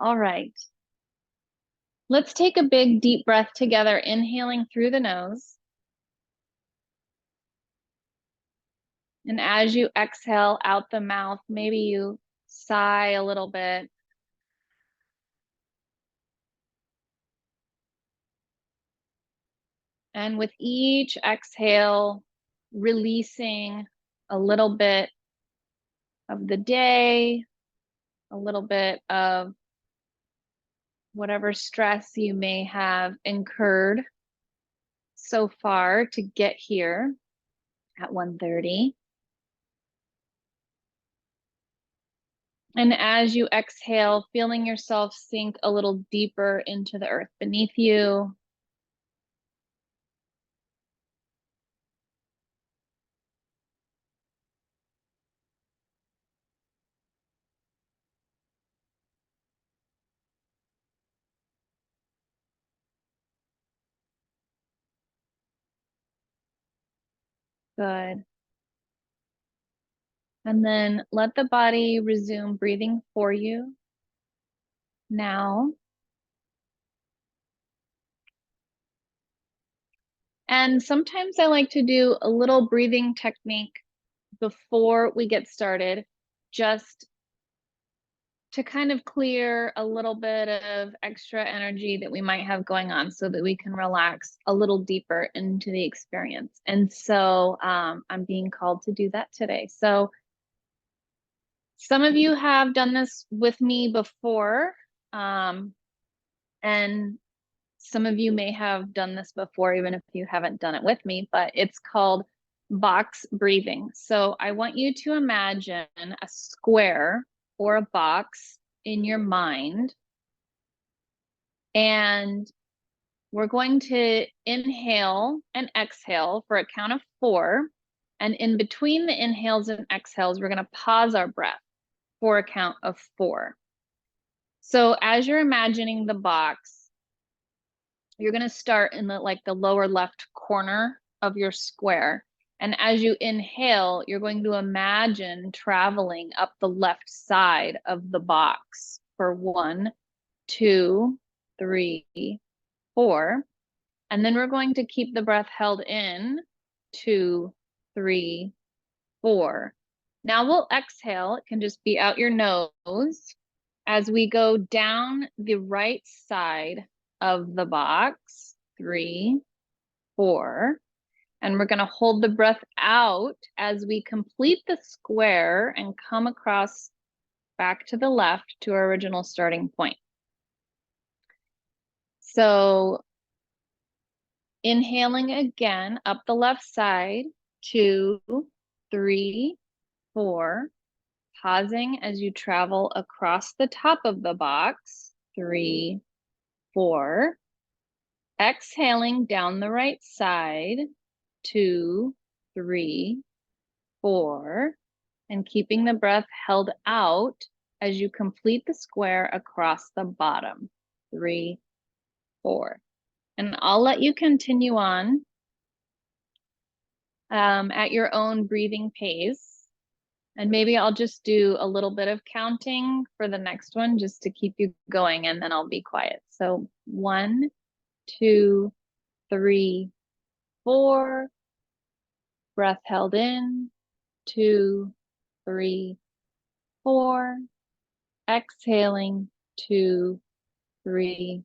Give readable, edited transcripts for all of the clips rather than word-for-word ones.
All right. Let's take a big deep breath together, inhaling through the nose. And as you exhale out the mouth, maybe you sigh a little bit. And with each exhale, releasing a little bit of the day, a little bit of whatever stress you may have incurred so far to get here at 1:30. And as you exhale, feeling yourself sink a little deeper into the earth beneath you. Good. And then let the body resume breathing for you now. And sometimes I like to do a little breathing technique before we get started, just to kind of clear a little bit of extra energy that we might have going on so that we can relax a little deeper into the experience. And so I'm being called to do that today. So some of you have done this with me before, and some of you may have done this before, even if you haven't done it with me, but it's called box breathing. So I want you to imagine a square or a box in your mind, and we're going to inhale and exhale for a count of 4. And in between the inhales and exhales, we're going to pause our breath for a count of 4. So as you're imagining the box, you're going to start in the lower left corner of your square. And as you inhale, you're going to imagine traveling up the left side of the box for 1, 2, 3, 4. And then we're going to keep the breath held in 2, 3, 4. Now we'll exhale. It can just be out your nose as we go down the right side of the box. 3, 4. And we're going to hold the breath out as we complete the square and come across back to the left to our original starting point. So inhaling again up the left side, 2, 3, 4. Pausing as you travel across the top of the box, 3, 4. Exhaling down the right side, 2, 3, 4. And keeping the breath held out as you complete the square across the bottom, 3, 4. And I'll let you continue on at your own breathing pace. And maybe I'll just do a little bit of counting for the next one just to keep you going, and then I'll be quiet. So 1, 2, 3, 4. Breath held in, 2, 3, 4. Exhaling, 2, 3,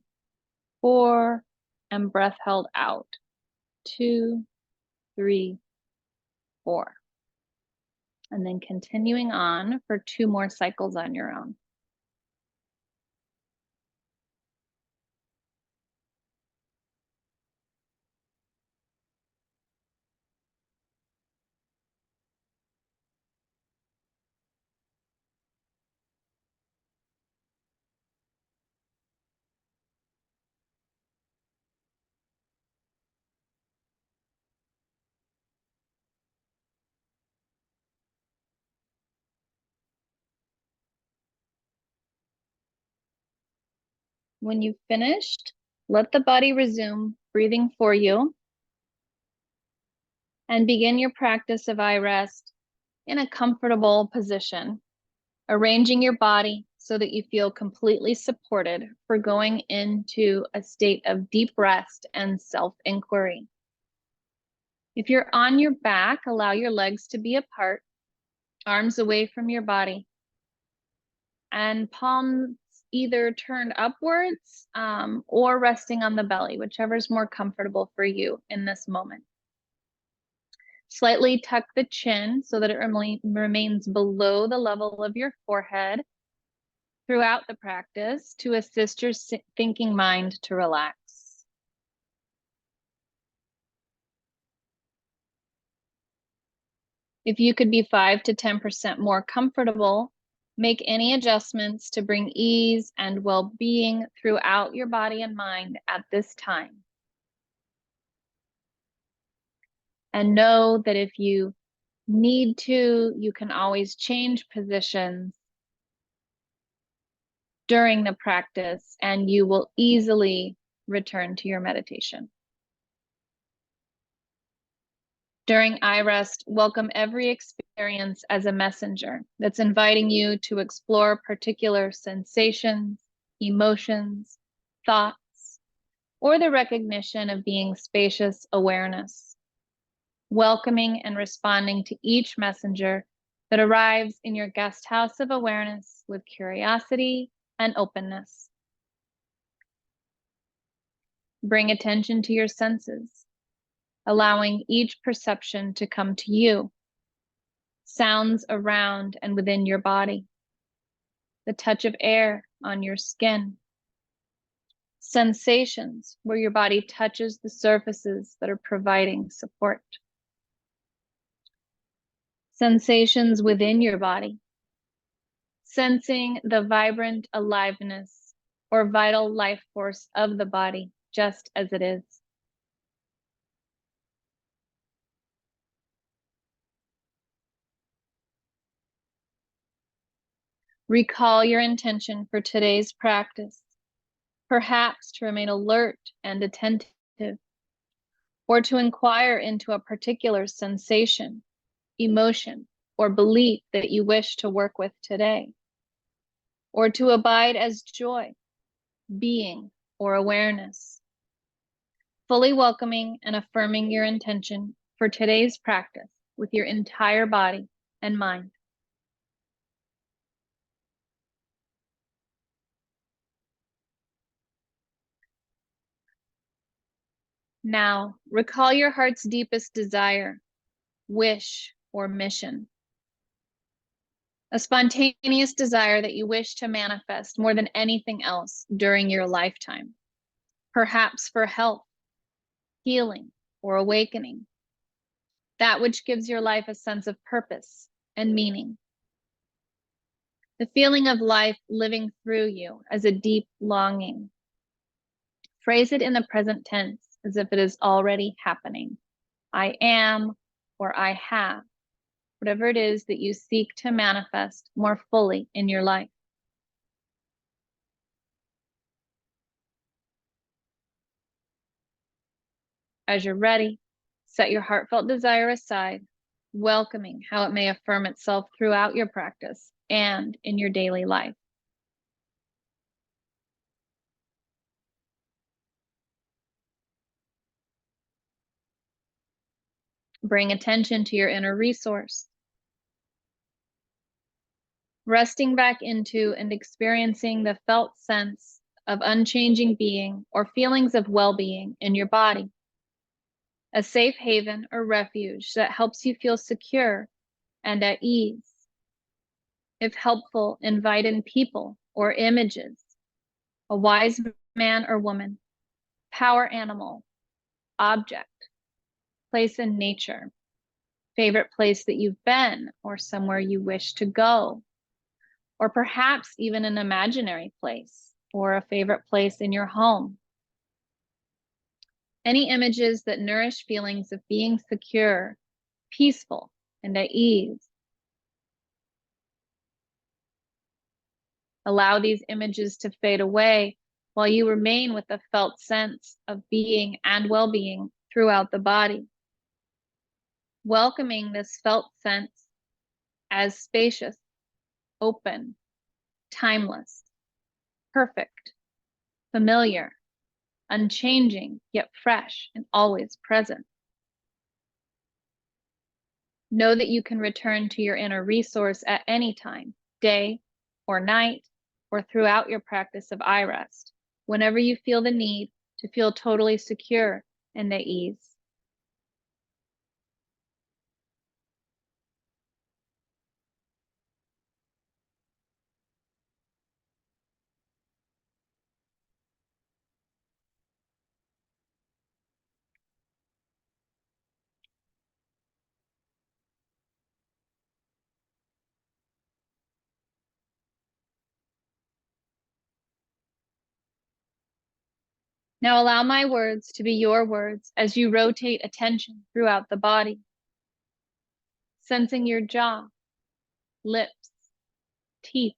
4. And breath held out, 2, 3, 4. And then continuing on for 2 more cycles on your own. When you've finished, let the body resume breathing for you and begin your practice of iRest in a comfortable position, arranging your body so that you feel completely supported for going into a state of deep rest and self-inquiry. If you're on your back, allow your legs to be apart, arms away from your body, and palms either turned upwards or resting on the belly, whichever is more comfortable for you in this moment. Slightly tuck the chin so that it remains below the level of your forehead throughout the practice to assist your thinking mind to relax. If you could be 5 to 10% more comfortable, make any adjustments to bring ease and well-being throughout your body and mind at this time. And know that if you need to, you can always change positions during the practice and you will easily return to your meditation. During iRest, welcome every experience as a messenger that's inviting you to explore particular sensations, emotions, thoughts, or the recognition of being spacious awareness, welcoming and responding to each messenger that arrives in your guest house of awareness with curiosity and openness. Bring attention to your senses, allowing each perception to come to you. Sounds around and within your body, the touch of air on your skin, sensations where your body touches the surfaces that are providing support, sensations within your body, sensing the vibrant aliveness or vital life force of the body just as it is. Recall your intention for today's practice, perhaps to remain alert and attentive, or to inquire into a particular sensation, emotion, or belief that you wish to work with today, or to abide as joy, being, or awareness. Fully welcoming and affirming your intention for today's practice with your entire body and mind. Now, recall your heart's deepest desire, wish, or mission. A spontaneous desire that you wish to manifest more than anything else during your lifetime, perhaps for health, healing, or awakening. That which gives your life a sense of purpose and meaning. The feeling of life living through you as a deep longing. Phrase it in the present tense as if it is already happening. I am, or I have, whatever it is that you seek to manifest more fully in your life. As you're ready, set your heartfelt desire aside, welcoming how it may affirm itself throughout your practice and in your daily life. Bring attention to your inner resource, resting back into and experiencing the felt sense of unchanging being or feelings of well-being in your body. A safe haven or refuge that helps you feel secure and at ease. If helpful, invite in people or images, a wise man or woman, power animal, object, place in nature, favorite place that you've been or somewhere you wish to go, or perhaps even an imaginary place or a favorite place in your home. Any images that nourish feelings of being secure, peaceful, and at ease. Allow these images to fade away while you remain with the felt sense of being and well-being throughout the body. Welcoming this felt sense as spacious, open, timeless, perfect, familiar, unchanging, yet fresh and always present. Know that you can return to your inner resource at any time, day or night, or throughout your practice of iRest, whenever you feel the need to feel totally secure and at ease. Now allow my words to be your words as you rotate attention throughout the body, sensing your jaw, lips, teeth,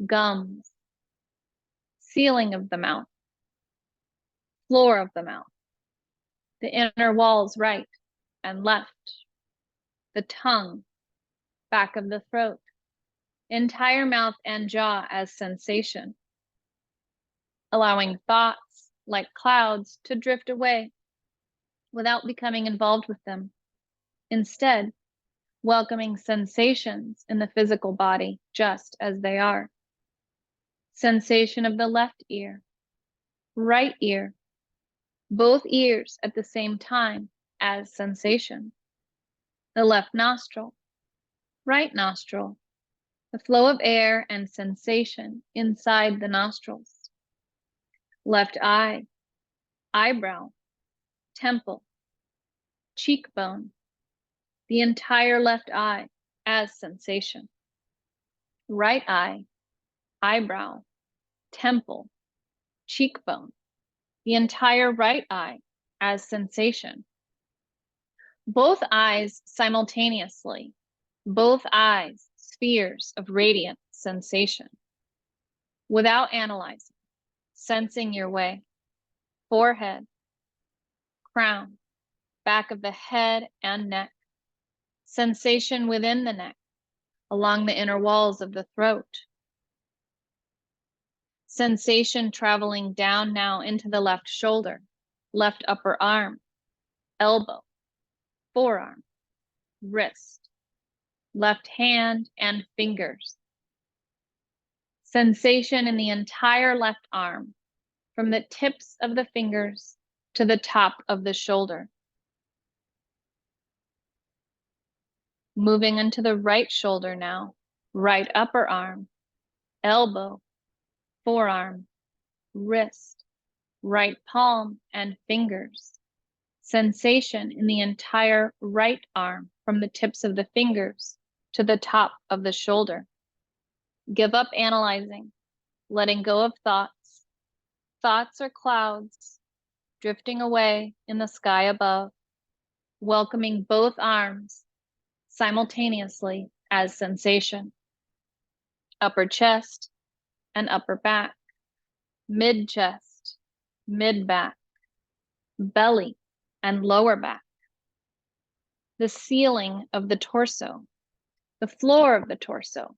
gums, ceiling of the mouth, floor of the mouth, the inner walls right and left, the tongue, back of the throat, entire mouth and jaw as sensation, allowing thoughts like clouds to drift away without becoming involved with them. Instead, welcoming sensations in the physical body just as they are. Sensation of the left ear, right ear, both ears at the same time as sensation. The left nostril, right nostril, the flow of air and sensation inside the nostrils. Left eye, eyebrow, temple, cheekbone, the entire left eye as sensation. Right eye, eyebrow, temple, cheekbone, the entire right eye as sensation. Both eyes simultaneously, both eyes spheres of radiant sensation. Without analyzing, sensing your way. Forehead, crown, back of the head and neck. Sensation within the neck, along the inner walls of the throat. Sensation traveling down now into the left shoulder, left upper arm, elbow, forearm, wrist, left hand and fingers. Sensation in the entire left arm, from the tips of the fingers to the top of the shoulder. Moving into the right shoulder now, right upper arm, elbow, forearm, wrist, right palm and fingers. Sensation in the entire right arm, from the tips of the fingers to the top of the shoulder. Give up analyzing, letting go of thoughts. Thoughts are clouds drifting away in the sky above, welcoming both arms simultaneously as sensation. Upper chest and upper back, mid chest, mid back, belly and lower back. The ceiling of the torso, the floor of the torso,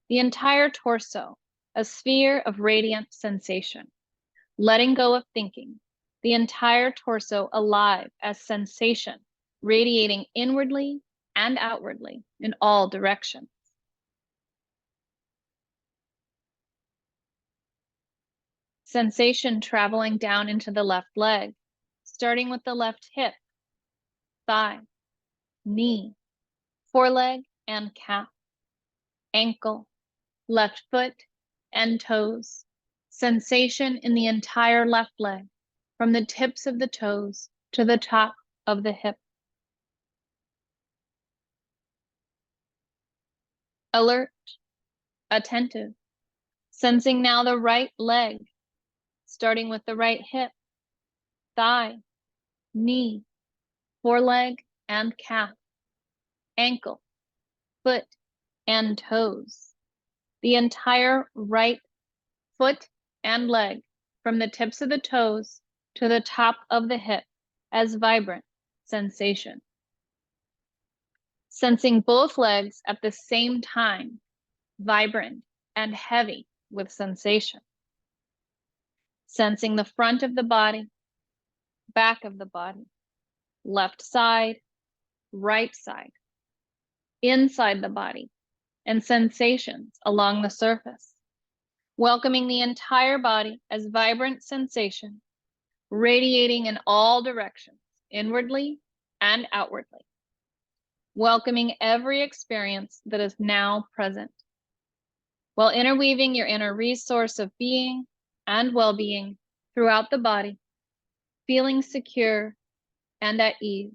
the entire torso, a sphere of radiant sensation. Letting go of thinking, the entire torso alive as sensation, radiating inwardly and outwardly in all directions. Sensation traveling down into the left leg, starting with the left hip, thigh, knee, foreleg and calf, ankle, left foot and toes. Sensation in the entire left leg, from the tips of the toes to the top of the hip. Alert, attentive, sensing now the right leg, starting with the right hip, thigh, knee, foreleg and calf, ankle, foot and toes. The entire right foot and leg, from the tips of the toes to the top of the hip, as vibrant sensation. Sensing both legs at the same time, vibrant and heavy with sensation. Sensing the front of the body, back of the body, left side, right side, inside the body, and sensations along the surface. Welcoming the entire body as vibrant sensation, radiating in all directions, inwardly and outwardly. Welcoming every experience that is now present, while interweaving your inner resource of being and well-being throughout the body, feeling secure and at ease.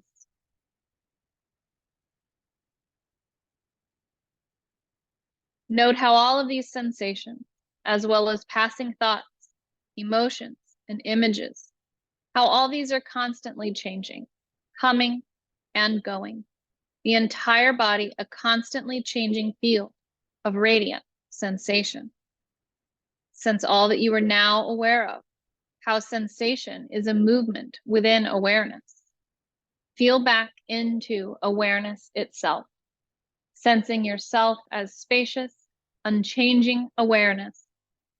Note how all of these sensations, as well as passing thoughts, emotions, and images, how all these are constantly changing, coming and going. The entire body, a constantly changing field of radiant sensation. Sense all that you are now aware of, how sensation is a movement within awareness. Feel back into awareness itself, sensing yourself as spacious, unchanging awareness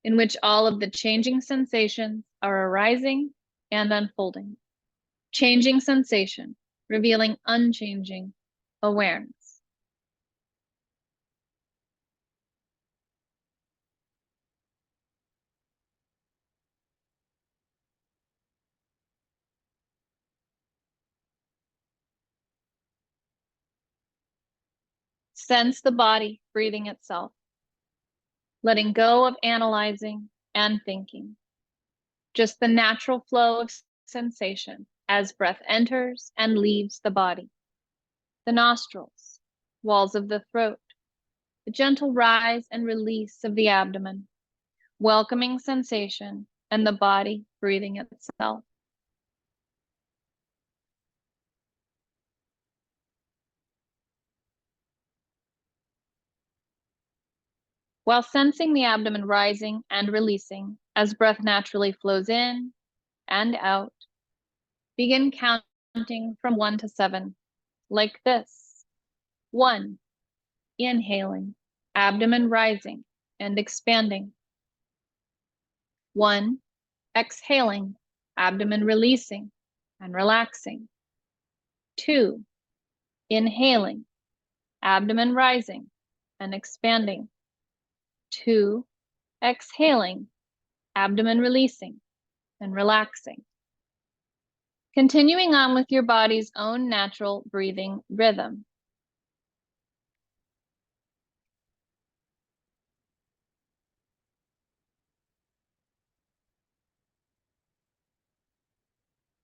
in which all of the changing sensations are arising and unfolding. Changing sensation, revealing unchanging awareness. Sense the body breathing itself, letting go of analyzing and thinking. Just the natural flow of sensation as breath enters and leaves the body. The nostrils, walls of the throat, the gentle rise and release of the abdomen, welcoming sensation and the body breathing itself. While sensing the abdomen rising and releasing as breath naturally flows in and out, begin counting from 1 to 7, like this. 1, inhaling, abdomen rising and expanding. 1, exhaling, abdomen releasing and relaxing. 2, inhaling, abdomen rising and expanding. 2, exhaling, abdomen releasing and relaxing. Continuing on with your body's own natural breathing rhythm.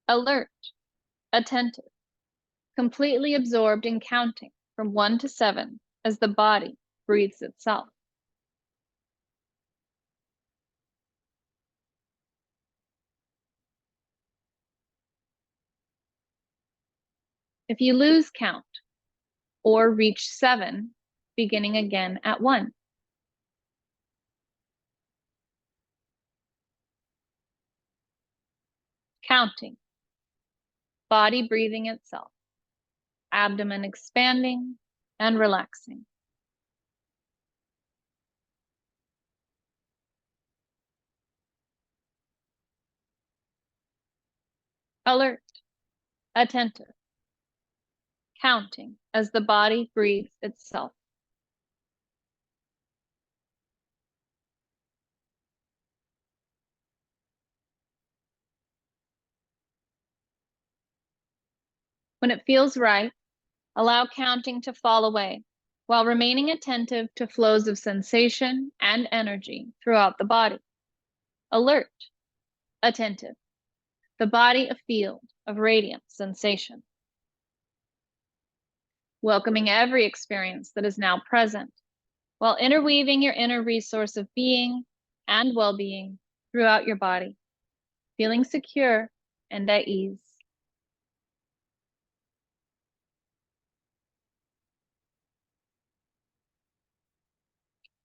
Alert, attentive, completely absorbed in counting from 1 to 7 as the body breathes itself. If you lose count or reach 7, beginning again at 1. Counting, body breathing itself, abdomen expanding and relaxing. Alert, attentive, counting as the body breathes itself. When it feels right, allow counting to fall away while remaining attentive to flows of sensation and energy throughout the body. Alert, attentive, the body a field of radiant sensation. Welcoming every experience that is now present, while interweaving your inner resource of being and well-being throughout your body, feeling secure and at ease.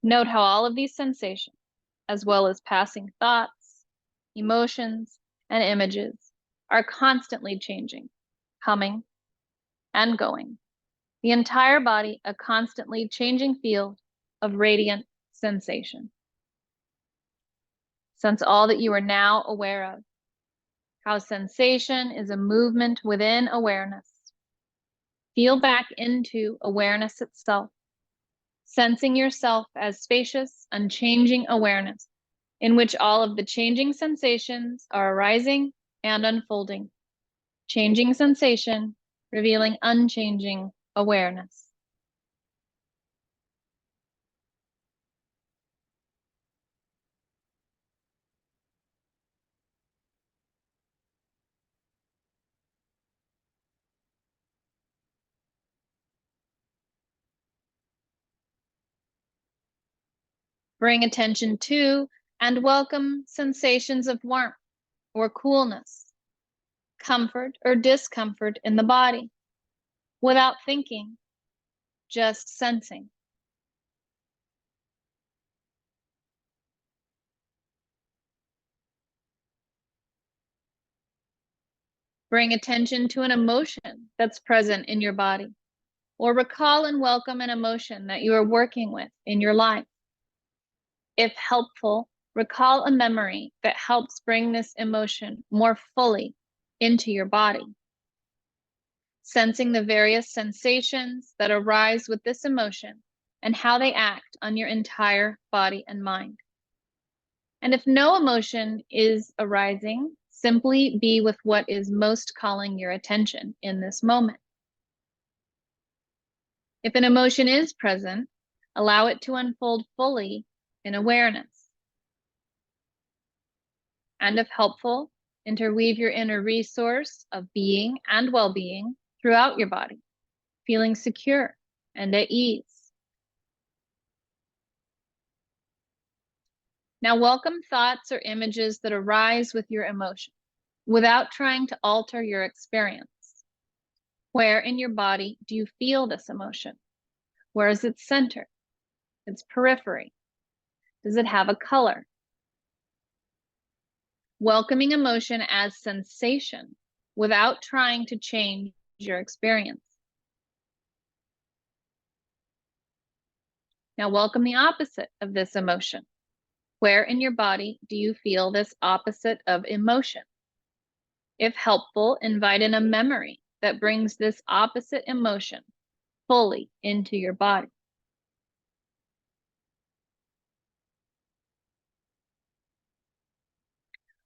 Note how all of these sensations, as well as passing thoughts, emotions, and images, are constantly changing, coming and going. The entire body, a constantly changing field of radiant sensation. Sense all that you are now aware of. How sensation is a movement within awareness. Feel back into awareness itself, sensing yourself as spacious, unchanging awareness, in which all of the changing sensations are arising and unfolding. Changing sensation, revealing unchanging awareness. Bring attention to and welcome sensations of warmth or coolness, comfort or discomfort in the body, without thinking, just sensing. Bring attention to an emotion that's present in your body, or recall and welcome an emotion that you are working with in your life. If helpful, recall a memory that helps bring this emotion more fully into your body. Sensing the various sensations that arise with this emotion and how they act on your entire body and mind. And if no emotion is arising, simply be with what is most calling your attention in this moment. If an emotion is present, allow it to unfold fully in awareness. And if helpful, interweave your inner resource of being and well-being throughout your body, feeling secure and at ease. Now welcome thoughts or images that arise with your emotion without trying to alter your experience. Where in your body do you feel this emotion? Where is its center, its periphery? Does it have a color? Welcoming emotion as sensation without trying to change your experience. Now welcome the opposite of this emotion. Where in your body do you feel this opposite of emotion? If helpful, invite in a memory that brings this opposite emotion fully into your body.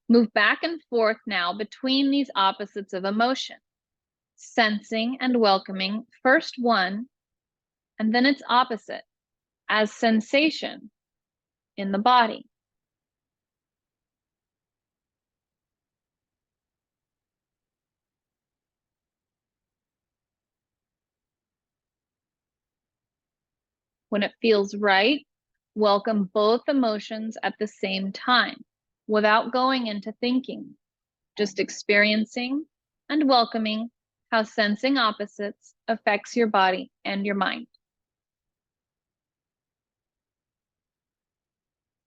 Move back and forth now between these opposites of emotion, sensing and welcoming first one and then its opposite as sensation in the body. When it feels right, welcome both emotions at the same time without going into thinking, just experiencing and welcoming how sensing opposites affects your body and your mind.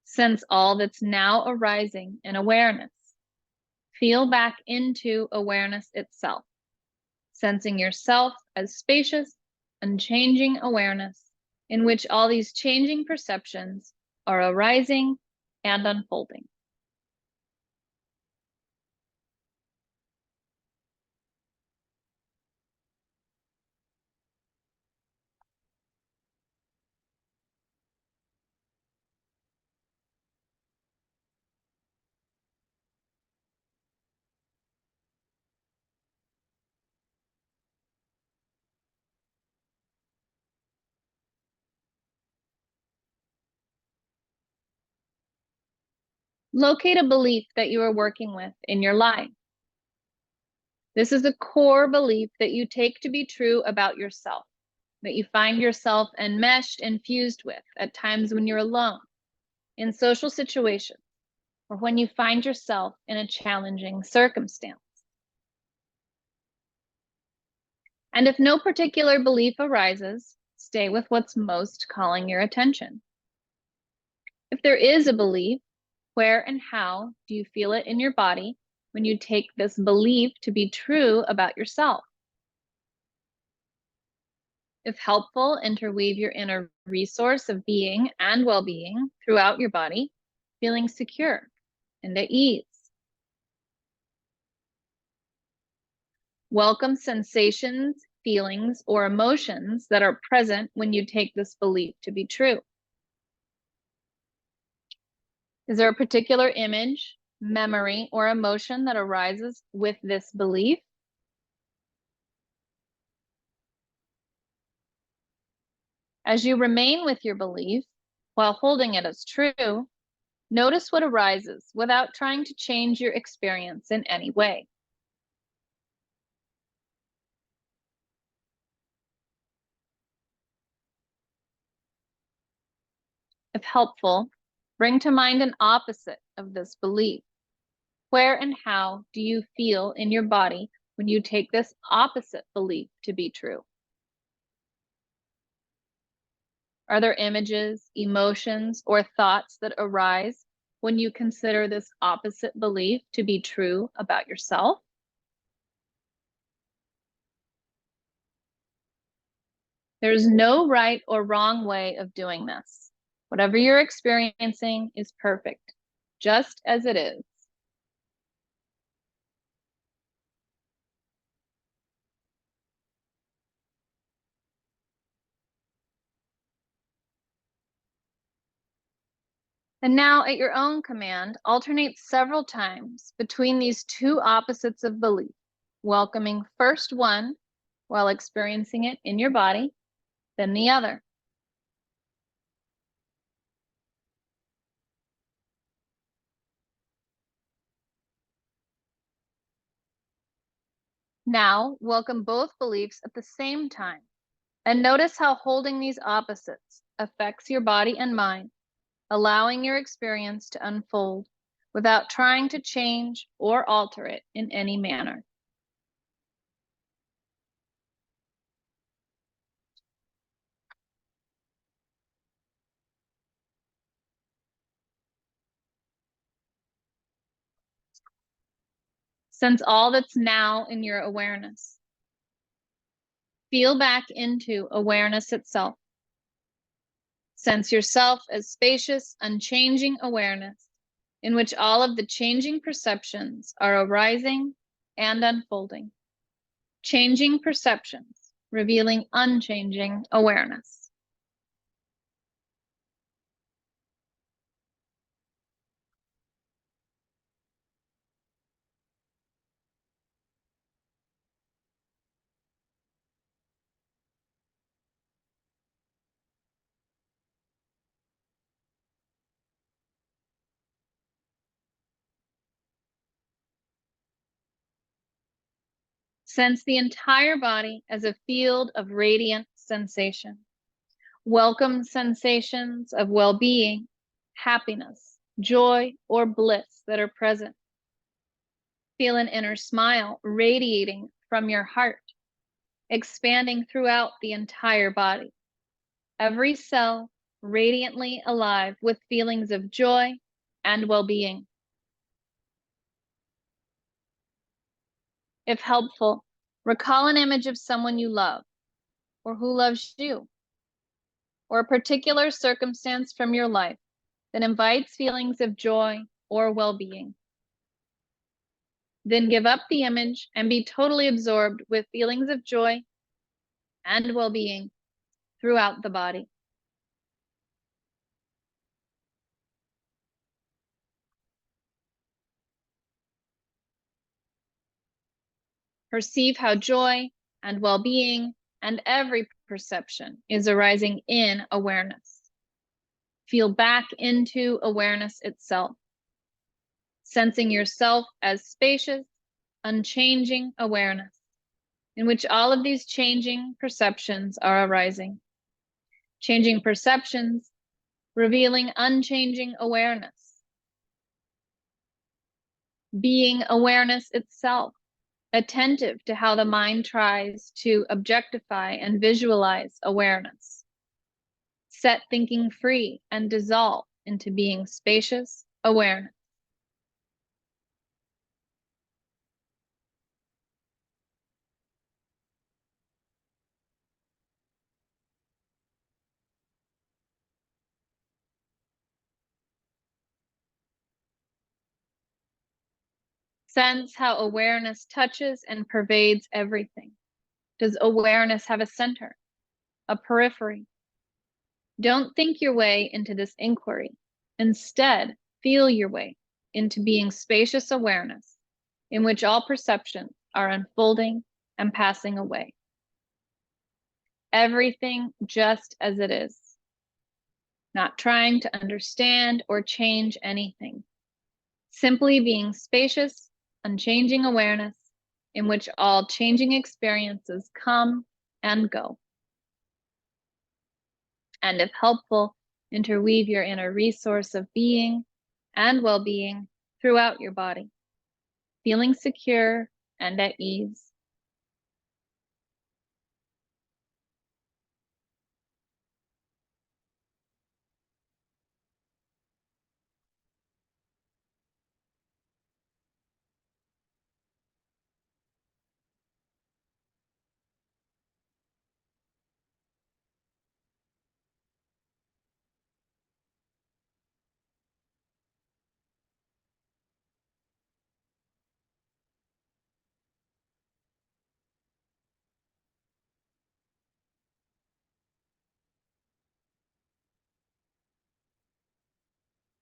Sense all that's now arising in awareness. Feel back into awareness itself, sensing yourself as spacious, unchanging awareness in which all these changing perceptions are arising and unfolding. Locate a belief that you are working with in your life. This is a core belief that you take to be true about yourself, that you find yourself enmeshed and fused with at times when you're alone, in social situations, or when you find yourself in a challenging circumstance. And if no particular belief arises, stay with what's most calling your attention. If there is a belief, where and how do you feel it in your body when you take this belief to be true about yourself? If helpful, interweave your inner resource of being and well-being throughout your body, feeling secure and at ease. Welcome sensations, feelings, or emotions that are present when you take this belief to be true. Is there a particular image, memory, or emotion that arises with this belief? As you remain with your belief while holding it as true, notice what arises without trying to change your experience in any way. If helpful, bring to mind an opposite of this belief. Where and how do you feel in your body when you take this opposite belief to be true? Are there images, emotions, or thoughts that arise when you consider this opposite belief to be true about yourself? There's no right or wrong way of doing this. Whatever you're experiencing is perfect, just as it is. And now, at your own command, alternate several times between these two opposites of belief, welcoming first one while experiencing it in your body, then the other. Now, welcome both beliefs at the same time, and notice how holding these opposites affects your body and mind, allowing your experience to unfold without trying to change or alter it in any manner. Sense all that's now in your awareness. Feel back into awareness itself. Sense yourself as spacious, unchanging awareness in which all of the changing perceptions are arising and unfolding. Changing perceptions, revealing unchanging awareness. Sense the entire body as a field of radiant sensation. Welcome sensations of well-being, happiness, joy, or bliss that are present. Feel an inner smile radiating from your heart, expanding throughout the entire body. Every cell radiantly alive with feelings of joy and well-being. If helpful, recall an image of someone you love or who loves you, or a particular circumstance from your life that invites feelings of joy or well-being. Then give up the image and be totally absorbed with feelings of joy and well-being throughout the body. Perceive how joy and well-being and every perception is arising in awareness. Feel back into awareness itself, sensing yourself as spacious, unchanging awareness, in which all of these changing perceptions are arising. Changing perceptions, revealing unchanging awareness. Being awareness itself, attentive to how the mind tries to objectify and visualize awareness. Set thinking free and dissolve into being spacious awareness. Sense how awareness touches and pervades everything. Does awareness have a center, a periphery? Don't think your way into this inquiry. Instead, feel your way into being spacious awareness in which all perceptions are unfolding and passing away. Everything just as it is. Not trying to understand or change anything. Simply being spacious, unchanging awareness in which all changing experiences come and go. And if helpful, interweave your inner resource of being and well-being throughout your body, feeling secure and at ease.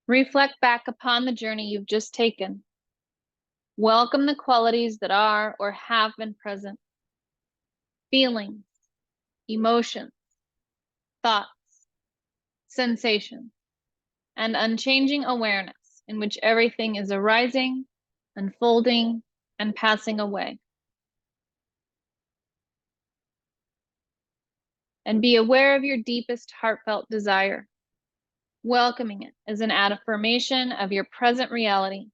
Reflect back upon the journey you've just taken. Welcome the qualities that are or have been present. Feelings, emotions, thoughts, sensations, and unchanging awareness in which everything is arising, unfolding, and passing away. And be aware of your deepest heartfelt desire, welcoming it as an affirmation of your present reality,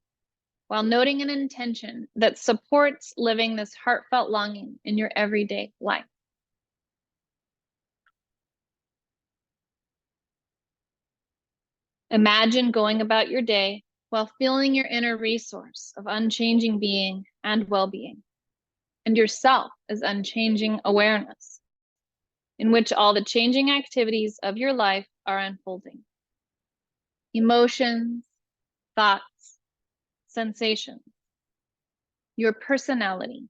while noting an intention that supports living this heartfelt longing in your everyday life. Imagine going about your day while feeling your inner resource of unchanging being and well-being, and yourself as unchanging awareness, in which all the changing activities of your life are unfolding. Emotions, thoughts, sensations, your personality,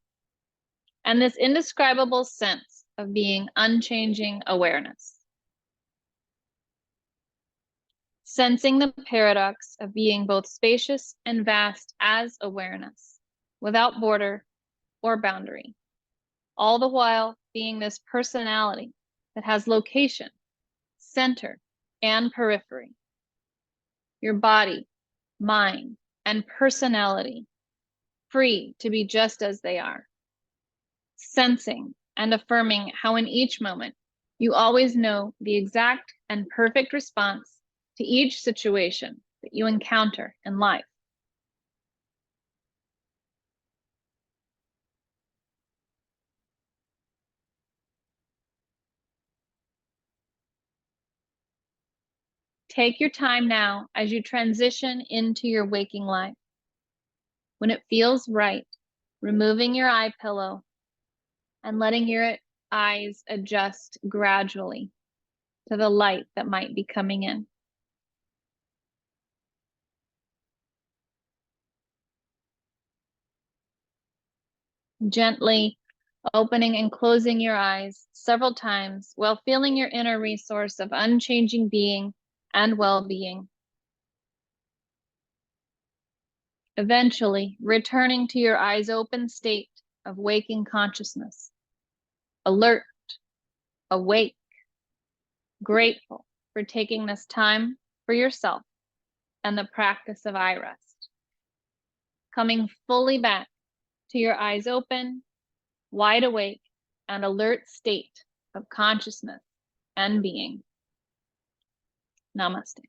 and this indescribable sense of being unchanging awareness. Sensing the paradox of being both spacious and vast as awareness, without border or boundary, all the while being this personality that has location, center, and periphery. Your body, mind, and personality free to be just as they are. Sensing and affirming how in each moment you always know the exact and perfect response to each situation that you encounter in life. Take your time now as you transition into your waking life. When it feels right, removing your eye pillow and letting your eyes adjust gradually to the light that might be coming in. Gently opening and closing your eyes several times while feeling your inner resource of unchanging being and well-being. Eventually, returning to your eyes open state of waking consciousness, alert, awake, grateful for taking this time for yourself and the practice of iRest. Coming fully back to your eyes open, wide awake, and alert state of consciousness and being. Namaste.